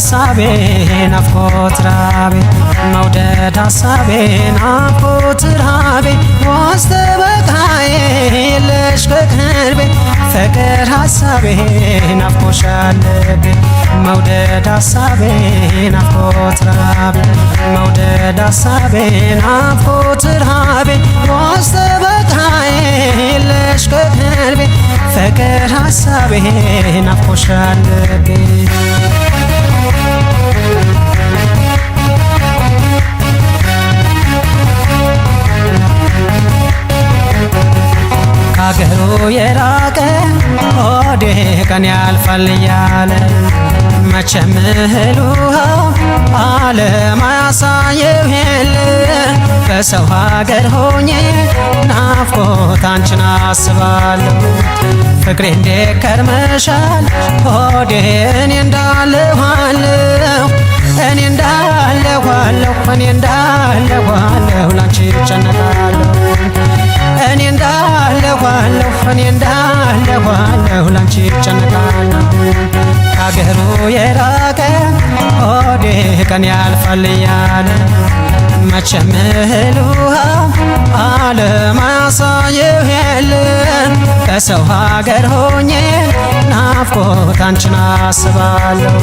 ሐሳቤ ናፍቆት ራቤ መውደድ ሐሳቤ ናፍቆት ራቤ ዋስተ በቃዬ የለሽ ከቅርቤ ፍቅር ሐሳቤ ናፍቆሻል ልቤ መውደድ ሐሳቤ ናፍቆት ራቤ መውደድ ሐሳቤ ናፍቆት ራቤ ዋስተ በቃዬ የለሽ ከቅርቤ ፍቅር ሐሳቤ ናፍቆሻል ልቤ ካገሩ የራቀ ሆዴ ቀን ያልፋል እያለ መቼም እህል ውሃው ዓለም አያሳየው የለ በሰው ሀገር ሆኜ ናፍቆት አንቺን አስባለሁ ፍቅሬ እንዴት ከርመሻል ሆዴ እኔ እንዳለኋለሁ እኔ እንዳለኋለሁ እኔ እንዳለኋለሁ ላንቺ እጨነቃለሁ እኔ እንዳለኋለሁ እኔ እንዳለኋለሁ ላንቺ እጨነቃለሁ ካገሩ የራቀ ሆዴ ቀን ያልፋል እያለ መቼም እህል ውሃው ዓለም አያሳየው የለ በሰው ሀገር ሆኜ ናፍቆት አንቺን አስባለሁ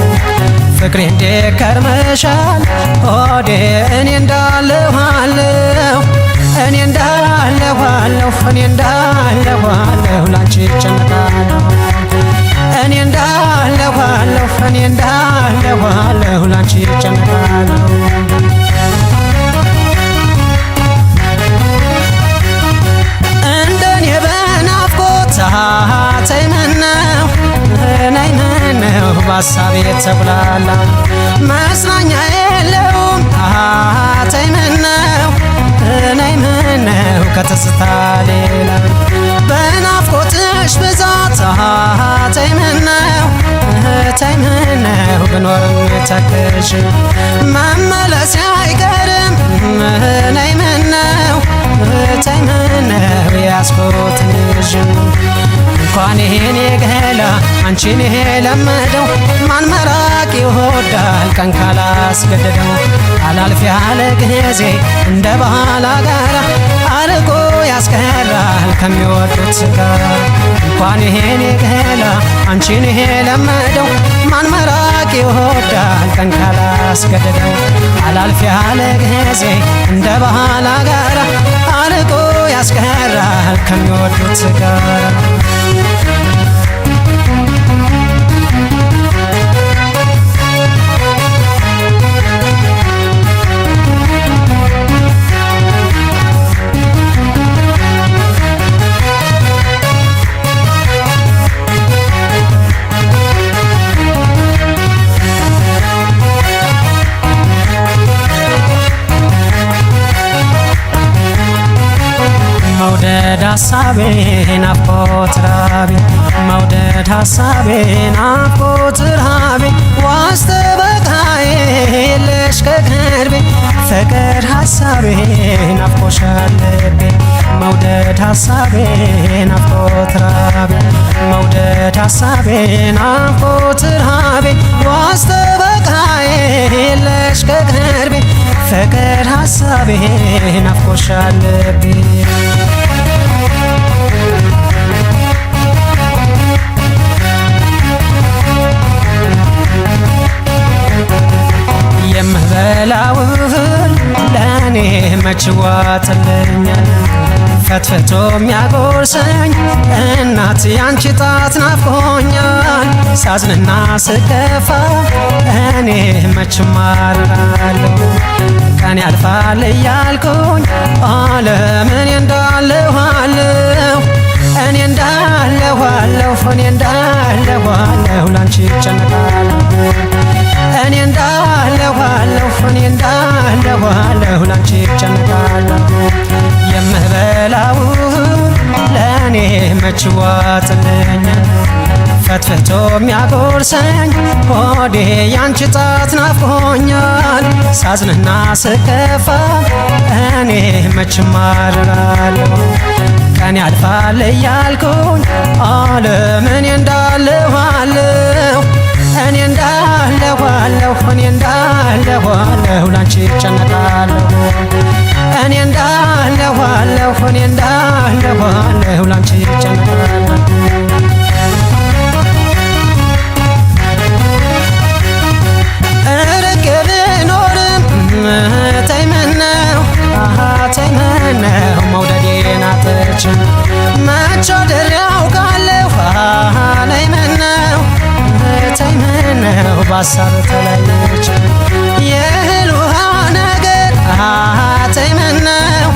ፍቅሬ እንዴት ከርመሻል ሆዴ እኔ እንዳለኋለሁ እኔ እንዳለኋለሁ እኔ እንዳለኋለሁ ላንቺ እጨነቃለሁ እኔ እንዳለኋለሁ እኔ እንዳለኋለሁ ላንቺ እጨነቃለሁ እንደኔ በናፍቆት ተይ ምነው ነይ ምነው በሐሳቤ ተጉላላ መጽናኛ የለውም ተይ ምነው ነይ ምነው ከትዝታ ሌላ በናፍቆትሽ ብዛት ተይ ምነው ብኖርም ተክሽ መመለስ አይቀርም ነይ ምነው ያስኮትን ልጅ እንኳን ይሄን የገላ አንቺን ይሄ ለመደው ማን መራቅ ይወዳል ቀን ካላስገደደው አላልፍ ያለ ጊዜ እንደ ባላ ጋራ አርቆ ያስቀራል ከሚወዱት ጋር እንኳን ይሄን የገላ አንቺን ይሄ ለመደው ማን መራቅ ይወዳል ቀን ካላስገደደው አላልፍ ያለ ጊዜ እንደ ባላ ጋራ አርቆ ያስቀራል ከሚወዱት ጋር መውደድ ሐሳቤ ናፍቆት ራቤ መውደድ ሐሳቤ ናፍቆት ራቤ ዋስተ በቃዬ የለሽ ከቅርቤ ፍቅር ሐሳቤ ናፍቆሻል ልቤ መውደድ ሐሳቤ ናፍቆት ራቤ መውደድ ሐሳቤ ናፍቆት ራቤ ዋስተ በቃዬ የለሽ ከቅርቤ ፍቅር ሐሳቤ ናፍቆሻል ልቤ የምበላው እህል ለእኔ መች ዋጥልኛል ፈትፍቶ የሚያጎርሰኝ እናት ያንቺ ጣት ናፍቆኛል ሳዝንና ስከፋ እኔ መች ማርራለሁ ቀን ያልፋል እያልኩኝ ዓለምን እንዳለኋለሁ እኔ እንዳለኋለሁ እኔ እንዳለኋለሁ ላንቺ እጨነቃለሁ እኔ እንዳለኋለሁ እኔ እንዳለኋለሁ ላንቺ እጨነቃለሁ የምበላው ለእኔ መች ዋጥልኛል ፈትፍቶ የሚያጎርሰኝ ሆዴ ያንቺ ጣት ናፍቆኛል ሳዝንና ስከፋ እኔ መች ማርራለሁ ቀን ያልፋል እያልኩኝ ዓለምን እንዳለኋለሁ እኔ እንዳለኋለሁ እኔ እንዳለኋለሁ ላንቺ እጨነቃለሁ እኔ እንዳለኋለሁ እኔ እንዳለኋለሁ ላንቺ እጨነቃለሁ እርቄ ብኖርም ተይ ምነው ተይ ምነው መውደዴን አጥቼ መች ወድሬ አውቃለሁ ነይ ምነው ተይ ምነው በሀሳብ ተለይቼ የእህል ውሃ ነገር ተይ ምነው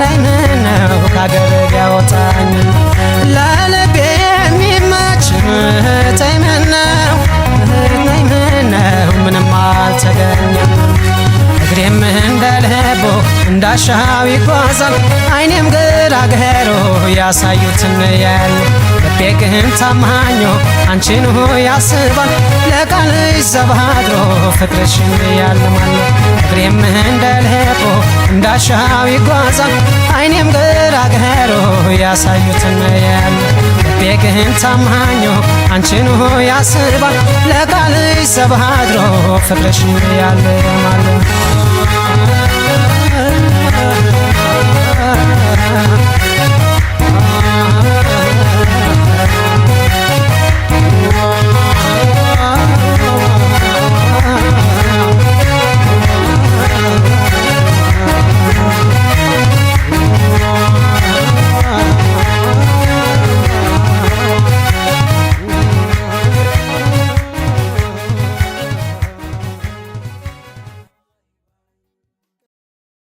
ነይ ምነው ከአገር ቢያወጣኝ ለልቤ የሚመች ተይ ምነው ነይ ምነው ምንም አልተገኘም እግሬም እንደ ልቡ እንዳሻው ይጓዛል አይኔም ገራገሮ ያሳዩትን ያያል ልቤ ግን ታማኞ አንቺን ያስባል ለቃልሽ ዘባድሮ ፍቅርሽን ያልማል እግሬም እንደ ልቡ እንዳሻው ይጓዛል አይኔም ገራገሮ ያሳዩትን ያያል ልቤ ግን ታማኞ አንቺን ያስባል ለቃልሽ ዘባድሮ ፍቅርሽን ያልማል